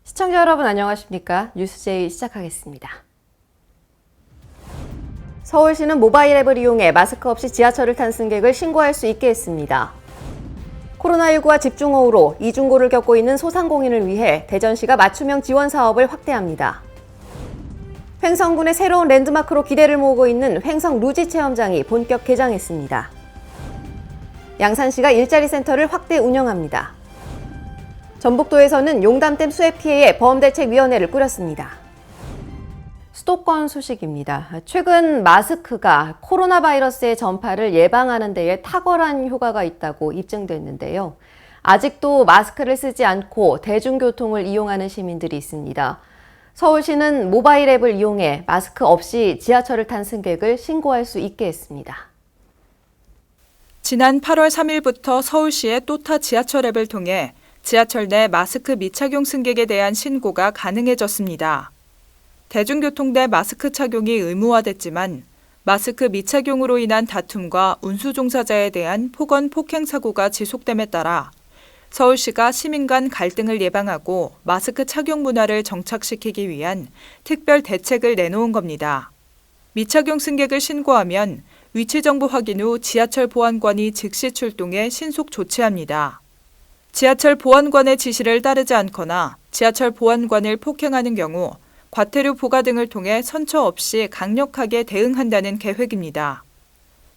시청자 여러분 안녕하십니까? 뉴스제이 시작하겠습니다. 서울시는 모바일 앱을 이용해 마스크 없이 지하철을 탄 승객을 신고할 수 있게 했습니다. 코로나19와 집중호우로 이중고를 겪고 있는 소상공인을 위해 대전시가 맞춤형 지원 사업을 확대합니다. 횡성군의 새로운 랜드마크로 기대를 모으고 있는 횡성 루지 체험장이 본격 개장했습니다. 양산시가 일자리 센터를 확대 운영합니다. 전북도에서는 용담댐 수해 피해에 보험대책위원회를 꾸렸습니다. 수도권 소식입니다. 최근 마스크가 코로나 바이러스의 전파를 예방하는 데에 탁월한 효과가 있다고 입증됐는데요. 아직도 마스크를 쓰지 않고 대중교통을 이용하는 시민들이 있습니다. 서울시는 모바일 앱을 이용해 마스크 없이 지하철을 탄 승객을 신고할 수 있게 했습니다. 지난 8월 3일부터 서울시의 또타 지하철 앱을 통해 지하철 내 마스크 미착용 승객에 대한 신고가 가능해졌습니다. 대중교통 내 마스크 착용이 의무화됐지만 마스크 미착용으로 인한 다툼과 운수 종사자에 대한 폭언 폭행 사고가 지속됨에 따라 서울시가 시민 간 갈등을 예방하고 마스크 착용 문화를 정착시키기 위한 특별 대책을 내놓은 겁니다. 미착용 승객을 신고하면 위치 정보 확인 후 지하철 보안관이 즉시 출동해 신속 조치합니다. 지하철 보안관의 지시를 따르지 않거나 지하철 보안관을 폭행하는 경우 과태료 부과 등을 통해 선처 없이 강력하게 대응한다는 계획입니다.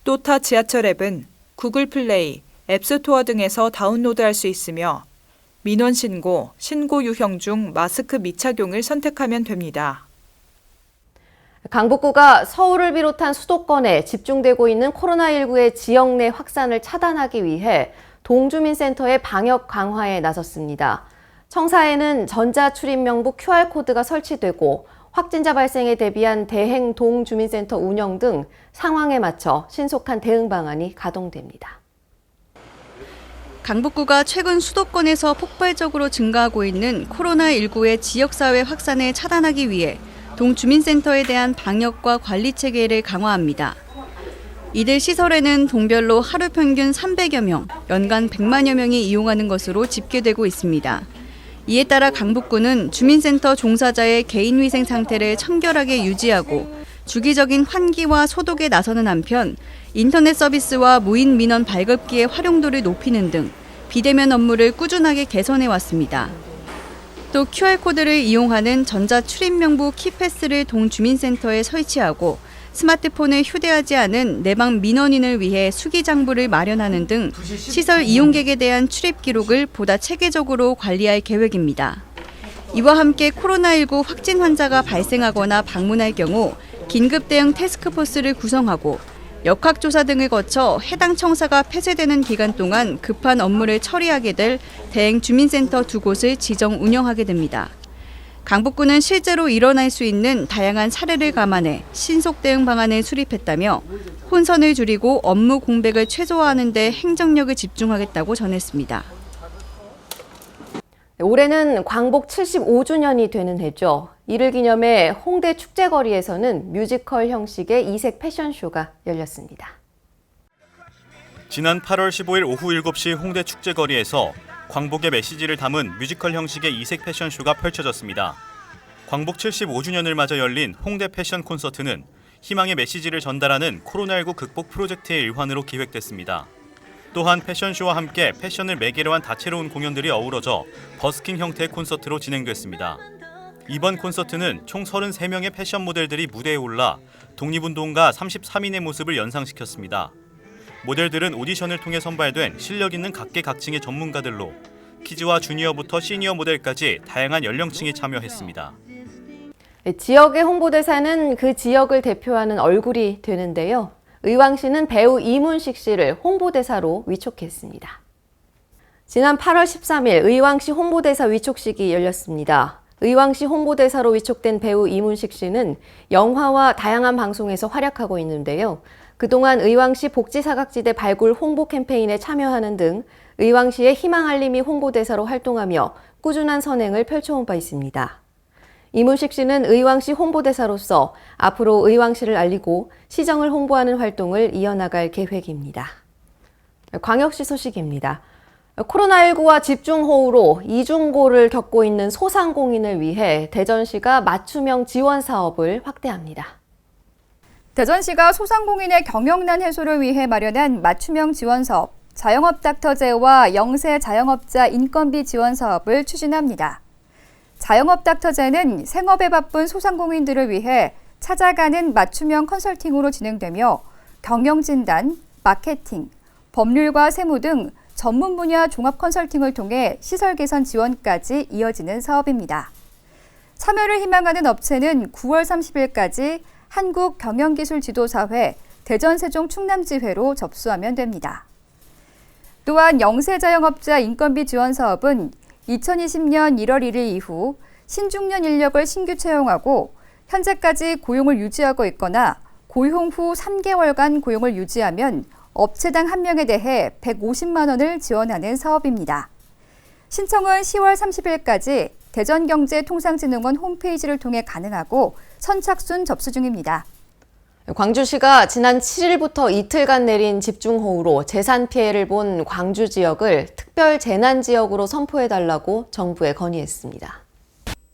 또타 지하철 앱은 구글 플레이, 앱스토어 등에서 다운로드할 수 있으며 민원 신고, 신고 유형 중 마스크 미착용을 선택하면 됩니다. 강북구가 서울을 비롯한 수도권에 집중되고 있는 코로나19의 지역 내 확산을 차단하기 위해 동주민센터의 방역 강화에 나섰습니다. 청사에는 전자출입명부 QR코드가 설치되고 확진자 발생에 대비한 대행 동주민센터 운영 등 상황에 맞춰 신속한 대응 방안이 가동됩니다. 강북구가 최근 수도권에서 폭발적으로 증가하고 있는 코로나19의 지역사회 확산을 차단하기 위해 동주민센터에 대한 방역과 관리 체계를 강화합니다. 이들 시설에는 동별로 하루 평균 300여 명, 연간 100만여 명이 이용하는 것으로 집계되고 있습니다. 이에 따라 강북구는 주민센터 종사자의 개인위생 상태를 청결하게 유지하고 주기적인 환기와 소독에 나서는 한편 인터넷 서비스와 무인 민원 발급기의 활용도를 높이는 등 비대면 업무를 꾸준하게 개선해 왔습니다. 또 QR코드를 이용하는 전자출입명부 키패스를 동주민센터에 설치하고 스마트폰을 휴대하지 않은 내방 민원인을 위해 수기장부를 마련하는 등 시설 이용객에 대한 출입 기록을 보다 체계적으로 관리할 계획입니다. 이와 함께 코로나19 확진 환자가 발생하거나 방문할 경우 긴급 대응 태스크포스를 구성하고 역학조사 등을 거쳐 해당 청사가 폐쇄되는 기간 동안 급한 업무를 처리하게 될 대행 주민센터 2곳을 지정 운영하게 됩니다. 강북구는 실제로 일어날 수 있는 다양한 사례를 감안해 신속 대응 방안을 수립했다며 혼선을 줄이고 업무 공백을 최소화하는 데 행정력을 집중하겠다고 전했습니다. 올해는 광복 75주년이 되는 해죠. 이를 기념해 홍대 축제거리에서는 뮤지컬 형식의 이색 패션쇼가 열렸습니다. 지난 8월 15일 오후 7시 홍대 축제거리에서 광복의 메시지를 담은 뮤지컬 형식의 이색 패션쇼가 펼쳐졌습니다. 광복 75주년을 맞아 열린 홍대 패션 콘서트는 희망의 메시지를 전달하는 코로나19 극복 프로젝트의 일환으로 기획됐습니다. 또한 패션쇼와 함께 패션을 매개로 한 다채로운 공연들이 어우러져 버스킹 형태의 콘서트로 진행됐습니다. 이번 콘서트는 총 33명의 패션 모델들이 무대에 올라 독립운동가 33인의 모습을 연상시켰습니다. 모델들은 오디션을 통해 선발된 실력 있는 각계각층의 전문가들로 키즈와 주니어부터 시니어 모델까지 다양한 연령층이 참여했습니다. 지역의 홍보대사는 그 지역을 대표하는 얼굴이 되는데요. 의왕시는 배우 이문식 씨를 홍보대사로 위촉했습니다. 지난 8월 13일 의왕시 홍보대사 위촉식이 열렸습니다. 의왕시 홍보대사로 위촉된 배우 이문식 씨는 영화와 다양한 방송에서 활약하고 있는데요. 그동안 의왕시 복지사각지대 발굴 홍보 캠페인에 참여하는 등 의왕시의 희망알림이 홍보대사로 활동하며 꾸준한 선행을 펼쳐온 바 있습니다. 이문식 씨는 의왕시 홍보대사로서 앞으로 의왕시를 알리고 시정을 홍보하는 활동을 이어나갈 계획입니다. 광역시 소식입니다. 코로나19와 집중호우로 이중고를 겪고 있는 소상공인을 위해 대전시가 맞춤형 지원 사업을 확대합니다. 대전시가 소상공인의 경영난 해소를 위해 마련한 맞춤형 지원 사업, 자영업 닥터제와 영세 자영업자 인건비 지원 사업을 추진합니다. 자영업 닥터제는 생업에 바쁜 소상공인들을 위해 찾아가는 맞춤형 컨설팅으로 진행되며 경영진단, 마케팅, 법률과 세무 등 전문 분야 종합 컨설팅을 통해 시설 개선 지원까지 이어지는 사업입니다. 참여를 희망하는 업체는 9월 30일까지 한국경영기술지도사회 대전세종 충남지회로 접수하면 됩니다. 또한 영세자영업자 인건비 지원 사업은 2020년 1월 1일 이후 신중년 인력을 신규 채용하고 현재까지 고용을 유지하고 있거나 고용 후 3개월간 고용을 유지하면 업체당 1명에 대해 150만 원을 지원하는 사업입니다. 신청은 10월 30일까지 대전경제통상진흥원 홈페이지를 통해 가능하고 선착순 접수 중입니다. 광주시가 지난 7일부터 이틀간 내린 집중호우로 재산 피해를 본 광주 지역을 특별 재난 지역으로 선포해달라고 정부에 건의했습니다.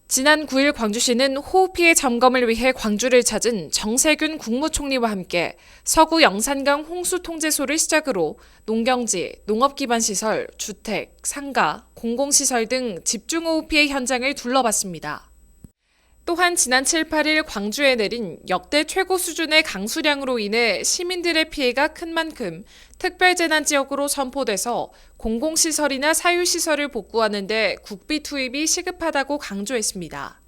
지난 9일 광주시는 호우 피해 점검을 위해 광주를 찾은 정세균 국무총리와 함께 서구 영산강 홍수 통제소를 시작으로 농경지, 농업기반시설, 주택, 상가, 공공시설 등 집중호우 피해 현장을 둘러봤습니다. 또한 지난 7, 8일 광주에 내린 역대 최고 수준의 강수량으로 인해 시민들의 피해가 큰 만큼 특별재난지역으로 선포돼서 공공시설이나 사유시설을 복구하는 데 국비 투입이 시급하다고 강조했습니다.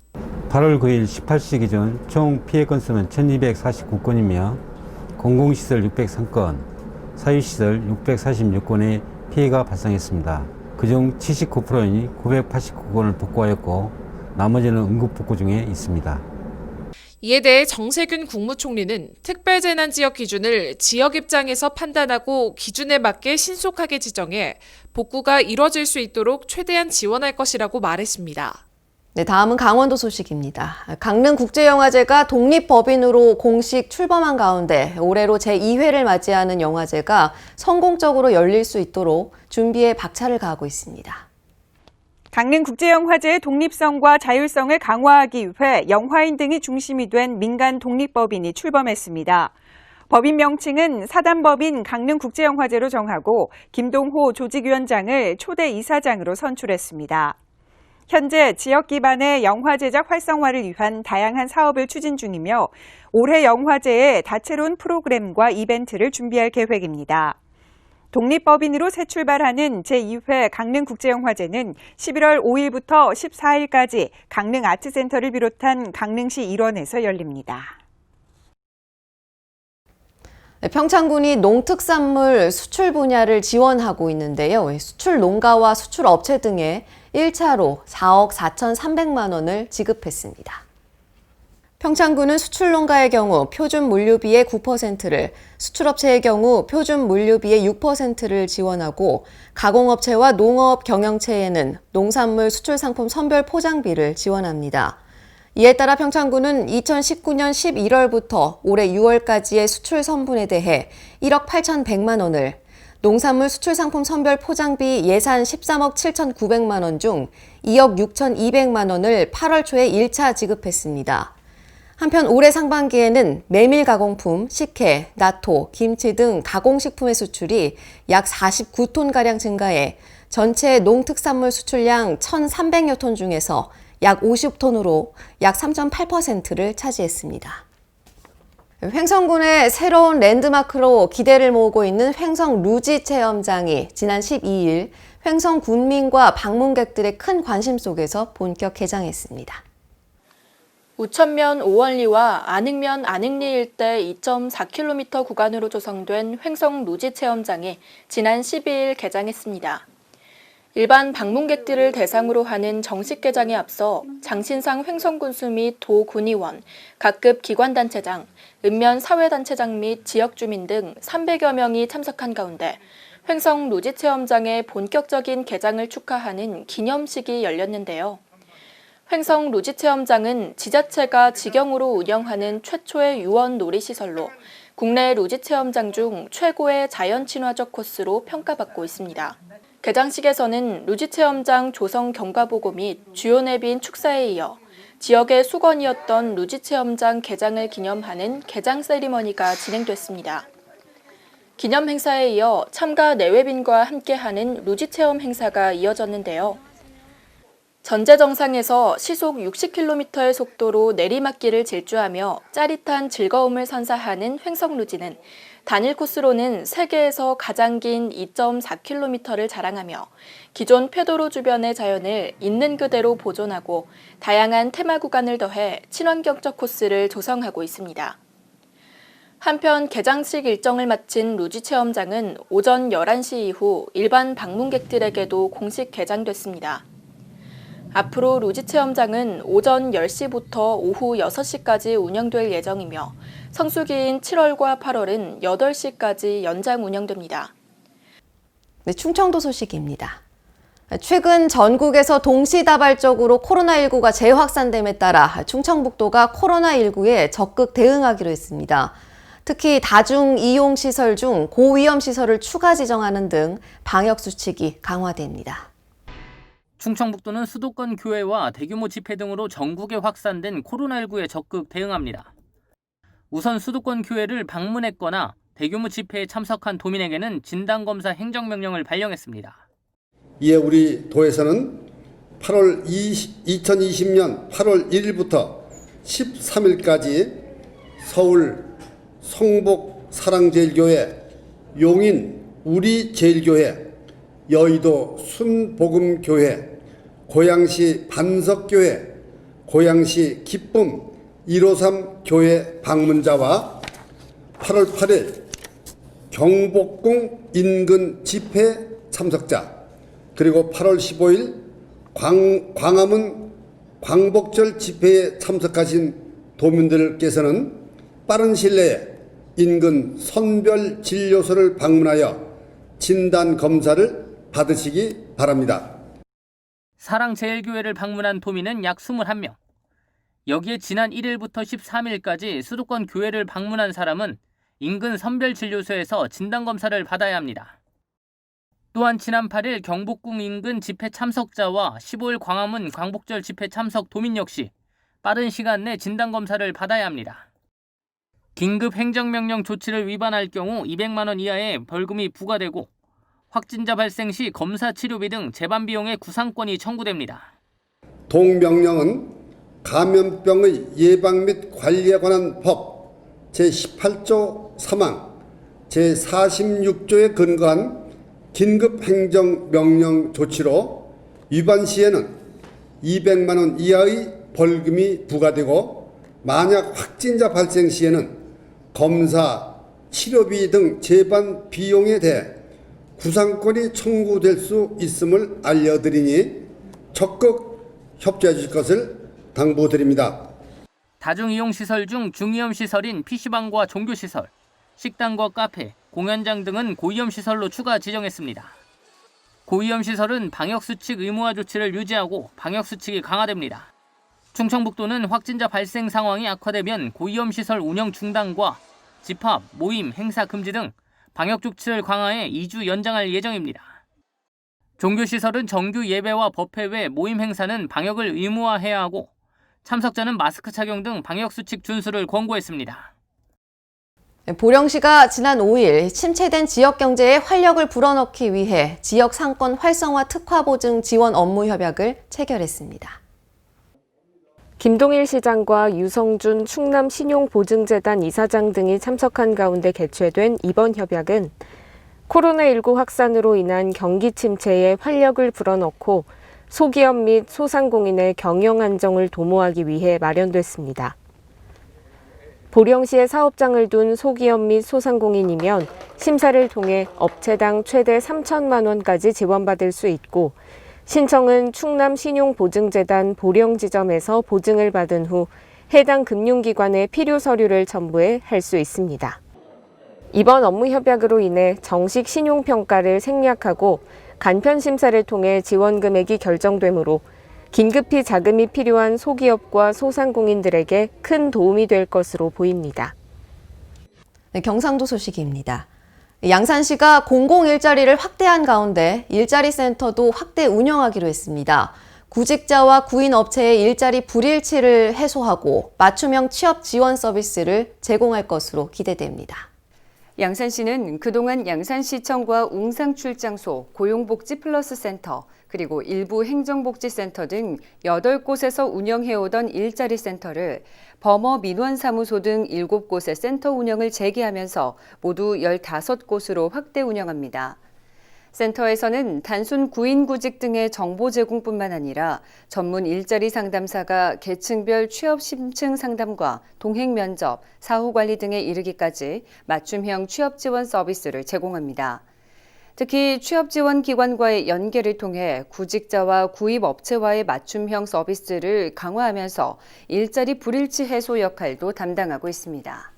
8월 9일 18시 기준 총 피해 건수는 1249건이며 공공시설 603건, 사유시설 646건의 피해가 발생했습니다. 그중 79%인 989건을 복구하였고 나머지는 응급복구 중에 있습니다. 이에 대해 정세균 국무총리는 특별재난지역 기준을 지역 입장에서 판단하고 기준에 맞게 신속하게 지정해 복구가 이뤄질 수 있도록 최대한 지원할 것이라고 말했습니다. 네, 다음은 강원도 소식입니다. 강릉국제영화제가 독립법인으로 공식 출범한 가운데 올해로 제2회를 맞이하는 영화제가 성공적으로 열릴 수 있도록 준비에 박차를 가하고 있습니다. 강릉국제영화제의 독립성과 자율성을 강화하기 위해 영화인 등이 중심이 된 민간 독립법인이 출범했습니다. 법인 명칭은 사단법인 강릉국제영화제로 정하고 김동호 조직위원장을 초대 이사장으로 선출했습니다. 현재 지역 기반의 영화 제작 활성화를 위한 다양한 사업을 추진 중이며 올해 영화제에 다채로운 프로그램과 이벤트를 준비할 계획입니다. 독립법인으로 새 출발하는 제2회 강릉국제영화제는 11월 5일부터 14일까지 강릉아트센터를 비롯한 강릉시 일원에서 열립니다. 평창군이 농특산물 수출 분야를 지원하고 있는데요. 수출 농가와 수출 업체 등에 1차로 4억 4,300만 원을 지급했습니다. 평창군은 수출 농가의 경우 표준 물류비의 9%를, 수출업체의 경우 표준 물류비의 6%를 지원하고 가공업체와 농업 경영체에는 농산물 수출 상품 선별 포장비를 지원합니다. 이에 따라 평창군은 2019년 11월부터 올해 6월까지의 수출 선분에 대해 1억 8,100만 원을, 농산물 수출 상품 선별 포장비 예산 13억 7,900만 원 중 2억 6,200만 원을 8월 초에 1차 지급했습니다. 한편 올해 상반기에는 메밀 가공품, 식혜, 나토, 김치 등 가공식품의 수출이 약 49톤가량 증가해 전체 농특산물 수출량 1,300여 톤 중에서 약 50톤으로 약 3.8%를 차지했습니다. 횡성군의 새로운 랜드마크로 기대를 모으고 있는 횡성 루지 체험장이 지난 12일 횡성 군민과 방문객들의 큰 관심 속에서 본격 개장했습니다. 우천면 오월리와 안흥면 안흥리 일대 2.4km 구간으로 조성된 횡성 루지 체험장이 지난 12일 개장했습니다. 일반 방문객들을 대상으로 하는 정식 개장에 앞서 장신상 횡성군수 및 도군의원, 각급 기관단체장, 읍면 사회단체장 및 지역주민 등 300여 명이 참석한 가운데 횡성 루지 체험장의 본격적인 개장을 축하하는 기념식이 열렸는데요. 횡성 루지 체험장은 지자체가 직영으로 운영하는 최초의 유원 놀이시설로 국내 루지 체험장 중 최고의 자연 친화적 코스로 평가받고 있습니다. 개장식에서는 루지체험장 조성 경과보고 및 주요 내빈 축사에 이어 지역의 수건이었던 루지체험장 개장을 기념하는 개장 세리머니가 진행됐습니다. 기념 행사에 이어 참가 내외빈과 함께하는 루지체험 행사가 이어졌는데요. 전제 정상에서 시속 60km의 속도로 내리막길을 질주하며 짜릿한 즐거움을 선사하는 횡성루지는 단일 코스로는 세계에서 가장 긴 2.4km를 자랑하며 기존 폐도로 주변의 자연을 있는 그대로 보존하고 다양한 테마 구간을 더해 친환경적 코스를 조성하고 있습니다. 한편 개장식 일정을 마친 루지체험장은 오전 11시 이후 일반 방문객들에게도 공식 개장됐습니다. 앞으로 루지체험장은 오전 10시부터 오후 6시까지 운영될 예정이며 성수기인 7월과 8월은 8시까지 연장 운영됩니다. 네, 충청도 소식입니다. 최근 전국에서 동시다발적으로 코로나19가 재확산됨에 따라 충청북도가 코로나19에 적극 대응하기로 했습니다. 특히 다중 이용 시설 중 고위험 시설을 추가 지정하는 등 방역 수칙이 강화됩니다. 충청북도는 수도권 교회와 대규모 집회 등으로 전국에 확산된 코로나19에 적극 대응합니다. 우선 수도권 교회를 방문했거나 대규모 집회에 참석한 도민에게는 진단검사 행정명령을 발령했습니다. 이에 우리 도에서는 2020년 8월 1일부터 13일까지 서울 성복 사랑제일교회, 용인 우리제일교회, 여의도 순복음교회, 고양시 반석교회, 고양시 기쁨 153 교회 방문자와 8월 8일 경복궁 인근 집회 참석자, 그리고 8월 15일 광화문 광복절 집회에 참석하신 도민들께서는 빠른 시일 내에 인근 선별진료소를 방문하여 진단검사를 받으시기 바랍니다. 사랑제일교회를 방문한 도민은 약 21명. 여기에 지난 1일부터 13일까지 수도권 교회를 방문한 사람은 인근 선별진료소에서 진단검사를 받아야 합니다. 또한 지난 8일 경복궁 인근 집회 참석자와 15일 광화문 광복절 집회 참석 도민 역시 빠른 시간 내 진단검사를 받아야 합니다. 긴급 행정명령 조치를 위반할 경우 200만 원 이하의 벌금이 부과되고 확진자 발생 시 검사 치료비 등 재반 비용의 구상권이 청구됩니다. 동명령은 감염병의 예방 및 관리에 관한 법 제18조 3항 제46조에 근거한 긴급 행정명령 조치로 위반 시에는 200만 원 이하의 벌금이 부과되고 만약 확진자 발생 시에는 검사, 치료비 등 재반 비용에 대해 구상권이 청구될 수 있음을 알려드리니 적극 협조해 주실 것을 당부드립니다. 다중이용시설 중 중위험시설인 PC방과 종교시설, 식당과 카페, 공연장 등은 고위험시설로 추가 지정했습니다. 고위험시설은 방역수칙 의무화 조치를 유지하고 방역수칙이 강화됩니다. 충청북도는 확진자 발생 상황이 악화되면 고위험시설 운영 중단과 집합, 모임, 행사 금지 등 방역 조치를 강화해 2주 연장할 예정입니다. 종교시설은 정규 예배와 법회 외 모임 행사는 방역을 의무화해야 하고 참석자는 마스크 착용 등 방역수칙 준수를 권고했습니다. 보령시가 지난 5일 침체된 지역 경제에 활력을 불어넣기 위해 지역 상권 활성화 특화 보증 지원 업무 협약을 체결했습니다. 김동일 시장과 유성준 충남신용보증재단 이사장 등이 참석한 가운데 개최된 이번 협약은 코로나19 확산으로 인한 경기 침체에 활력을 불어넣고 소기업 및 소상공인의 경영 안정을 도모하기 위해 마련됐습니다. 보령시에 사업장을 둔 소기업 및 소상공인이면 심사를 통해 업체당 최대 3천만 원까지 지원받을 수 있고 신청은 충남신용보증재단 보령지점에서 보증을 받은 후 해당 금융기관에 필요 서류를 첨부해 할 수 있습니다. 이번 업무 협약으로 인해 정식 신용평가를 생략하고 간편 심사를 통해 지원 금액이 결정되므로 긴급히 자금이 필요한 소기업과 소상공인들에게 큰 도움이 될 것으로 보입니다. 네, 경상도 소식입니다. 양산시가 공공 일자리를 확대한 가운데 일자리 센터도 확대 운영하기로 했습니다. 구직자와 구인업체의 일자리 불일치를 해소하고 맞춤형 취업 지원 서비스를 제공할 것으로 기대됩니다. 양산시는 그동안 양산시청과 웅상출장소, 고용복지 플러스 센터, 그리고 일부 행정복지센터 등 8곳에서 운영해오던 일자리 센터를 범어 민원사무소 등 7곳의 센터 운영을 재개하면서 모두 15곳으로 확대 운영합니다. 센터에서는 단순 구인구직 등의 정보 제공뿐만 아니라 전문 일자리 상담사가 계층별 취업 심층 상담과 동행 면접, 사후 관리 등에 이르기까지 맞춤형 취업 지원 서비스를 제공합니다. 특히 취업 지원 기관과의 연계를 통해 구직자와 구입 업체와의 맞춤형 서비스를 강화하면서 일자리 불일치 해소 역할도 담당하고 있습니다.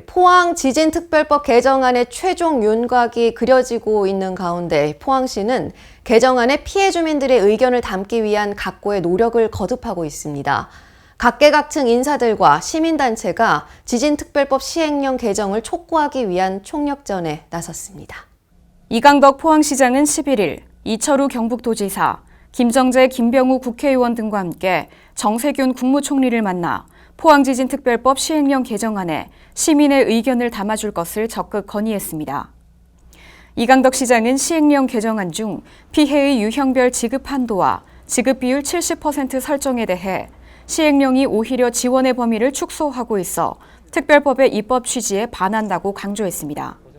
포항 지진특별법 개정안의 최종 윤곽이 그려지고 있는 가운데 포항시는 개정안에 피해 주민들의 의견을 담기 위한 각고의 노력을 거듭하고 있습니다. 각계각층 인사들과 시민단체가 지진특별법 시행령 개정을 촉구하기 위한 총력전에 나섰습니다. 이강덕 포항시장은 11일 이철우 경북도지사, 김정재, 김병우 국회의원 등과 함께 정세균 국무총리를 만나 포항지진특별법 시행령 개정안에 시민의 의견을 담아줄 것을 적극 건의했습니다. 이강덕 시장은 시행령 개정안 중 피해의 유형별 지급 한도와 지급 비율 70% 설정에 대해 시행령이 오히려 지원의 범위를 축소하고 있어 특별법의 입법 취지에 반한다고 강조했습니다.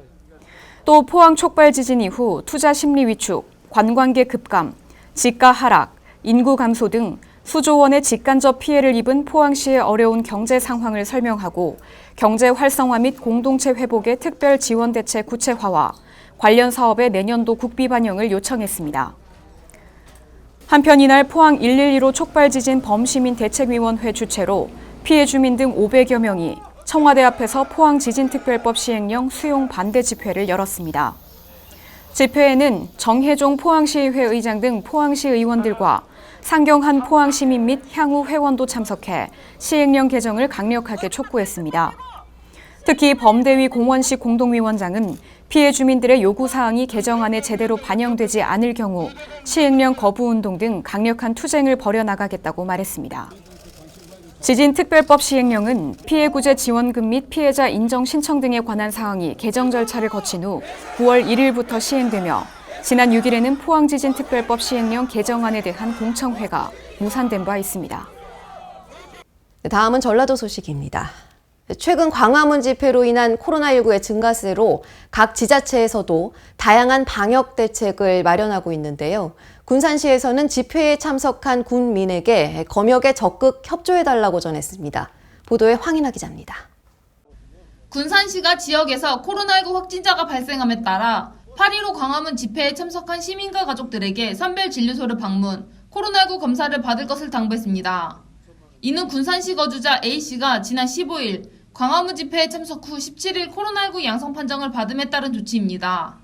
또 포항 촉발 지진 이후 투자 심리 위축, 관광객 급감, 지가 하락, 인구 감소 등 수조 원의 직간접 피해를 입은 포항시의 어려운 경제 상황을 설명하고 경제 활성화 및 공동체 회복의 특별 지원 대책 구체화와 관련 사업의 내년도 국비 반영을 요청했습니다. 한편 이날 포항 112로 촉발 지진 범시민 대책위원회 주최로 피해 주민 등 500여 명이 청와대 앞에서 포항 지진특별법 시행령 수용 반대 집회를 열었습니다. 집회에는 정혜종 포항시의회 의장 등 포항시 의원들과 상경한 포항시민 및 향후 회원도 참석해 시행령 개정을 강력하게 촉구했습니다. 특히 범대위 공원식 공동위원장은 피해 주민들의 요구사항이 개정안에 제대로 반영되지 않을 경우 시행령 거부운동 등 강력한 투쟁을 벌여나가겠다고 말했습니다. 지진특별법 시행령은 피해구제 지원금 및 피해자 인정 신청 등에 관한 사항이 개정 절차를 거친 후 9월 1일부터 시행되며 지난 6일에는 포항지진특별법 시행령 개정안에 대한 공청회가 무산된 바 있습니다. 다음은 전라도 소식입니다. 최근 광화문 집회로 인한 코로나19의 증가세로 각 지자체에서도 다양한 방역 대책을 마련하고 있는데요. 군산시에서는 집회에 참석한 군민에게 검역에 적극 협조해달라고 전했습니다. 보도에 황인아 기자입니다. 군산시가 지역에서 코로나19 확진자가 발생함에 따라 8.15 광화문 집회에 참석한 시민과 가족들에게 선별진료소를 방문, 코로나19 검사를 받을 것을 당부했습니다. 이는 군산시 거주자 A씨가 지난 15일 광화문 집회에 참석 후 17일 코로나19 양성 판정을 받음에 따른 조치입니다.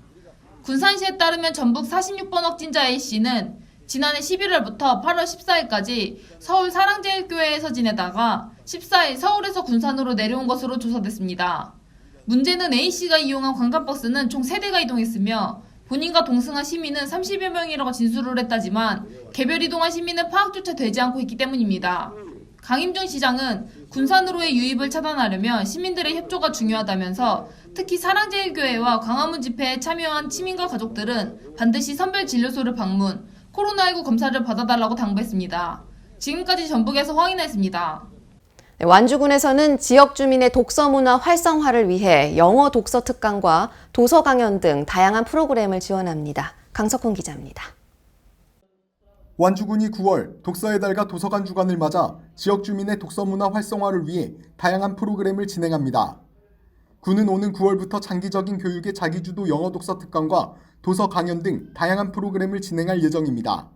군산시에 따르면 전북 46번 확진자 A씨는 지난해 11월부터 8월 14일까지 서울 사랑제일교회에서 지내다가 14일 서울에서 군산으로 내려온 것으로 조사됐습니다. 문제는 A씨가 이용한 관광버스는 총 3대가 이동했으며 본인과 동승한 시민은 30여 명이라고 진술을 했다지만 개별 이동한 시민은 파악조차 되지 않고 있기 때문입니다. 강임종 시장은 군산으로의 유입을 차단하려면 시민들의 협조가 중요하다면서 특히 사랑제일교회와 광화문 집회에 참여한 시민과 가족들은 반드시 선별진료소를 방문, 코로나19 검사를 받아달라고 당부했습니다. 지금까지 전북에서 황인아였습니다. 완주군에서는 지역 주민의 독서 문화 활성화를 위해 영어 독서 특강과 도서 강연 등 다양한 프로그램을 지원합니다. 강석훈 기자입니다. 완주군이 9월 독서의 달과 도서관 주간을 맞아 지역 주민의 독서 문화 활성화를 위해 다양한 프로그램을 진행합니다. 군은 오는 9월부터 장기적인 교육의 자기주도 영어 독서 특강과 도서 강연 등 다양한 프로그램을 진행할 예정입니다.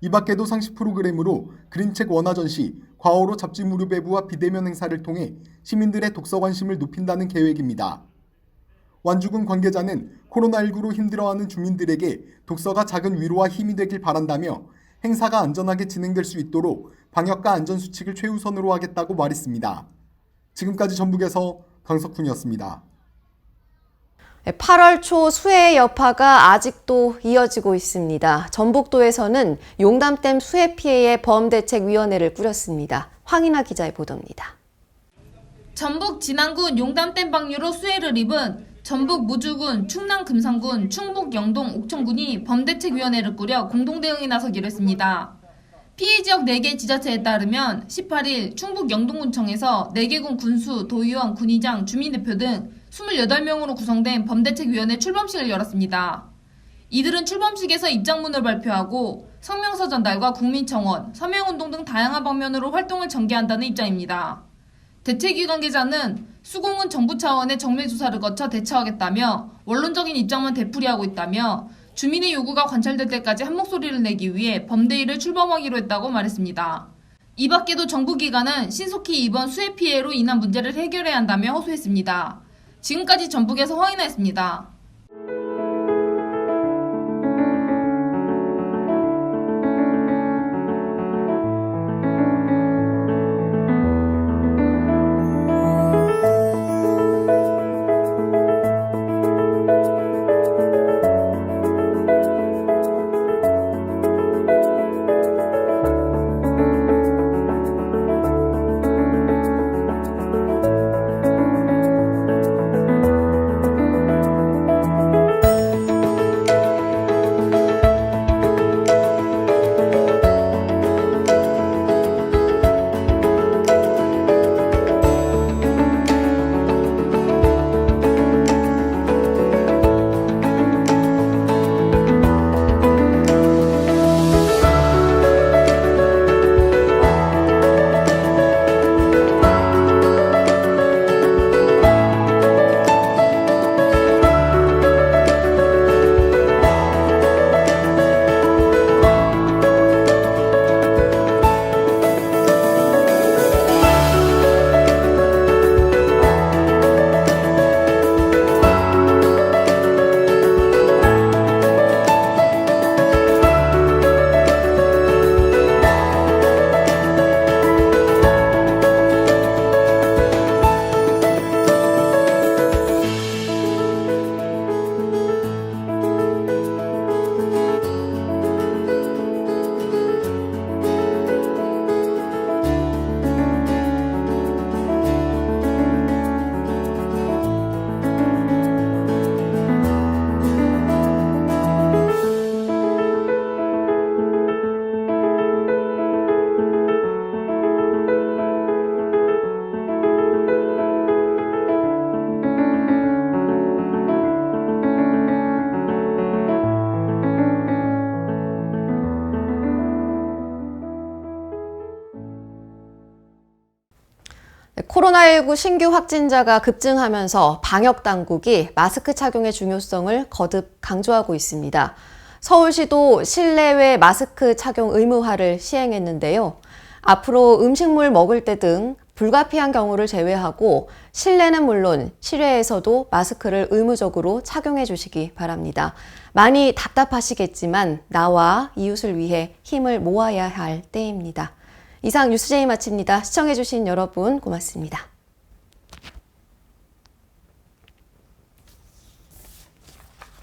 이 밖에도 상시 프로그램으로 그림책 원화 전시, 과어로 잡지 무료 배부와 비대면 행사를 통해 시민들의 독서 관심을 높인다는 계획입니다. 완주군 관계자는 코로나19로 힘들어하는 주민들에게 독서가 작은 위로와 힘이 되길 바란다며 행사가 안전하게 진행될 수 있도록 방역과 안전수칙을 최우선으로 하겠다고 말했습니다. 지금까지 전북에서 강석훈이었습니다. 8월 초 수해 여파가 아직도 이어지고 있습니다. 전북도에서는 용담댐 수해 피해의 범대책위원회를 꾸렸습니다. 황인아 기자의 보도입니다. 전북 진안군 용담댐 방류로 수해를 입은 전북 무주군, 충남 금산군, 충북 영동 옥천군이 범대책위원회를 꾸려 공동대응에 나서기로 했습니다. 피해 지역 4개 지자체에 따르면 18일 충북 영동군청에서 4개군 군수, 도의원, 군의장, 주민대표 등 28명으로 구성된 범대책위원회 출범식을 열었습니다. 이들은 출범식에서 입장문을 발표하고 성명서 전달과 국민청원, 서명운동 등 다양한 방면으로 활동을 전개한다는 입장입니다. 대책위 관계자는 수공은 정부 차원의 정밀 조사를 거쳐 대처하겠다며 원론적인 입장만 되풀이하고 있다며 주민의 요구가 관철될 때까지 한 목소리를 내기 위해 범대위를 출범하기로 했다고 말했습니다. 이 밖에도 정부기관은 신속히 이번 수해 피해로 인한 문제를 해결해야 한다며 호소했습니다. 지금까지 전북에서 황인아였습니다. 코로나19 신규 확진자가 급증하면서 방역 당국이 마스크 착용의 중요성을 거듭 강조하고 있습니다. 서울시도 실내외 마스크 착용 의무화를 시행했는데요. 앞으로 음식물 먹을 때 등 불가피한 경우를 제외하고 실내는 물론 실외에서도 마스크를 의무적으로 착용해 주시기 바랍니다. 많이 답답하시겠지만 나와 이웃을 위해 힘을 모아야 할 때입니다. 이상 뉴스제이 마칩니다. 시청해주신 여러분 고맙습니다.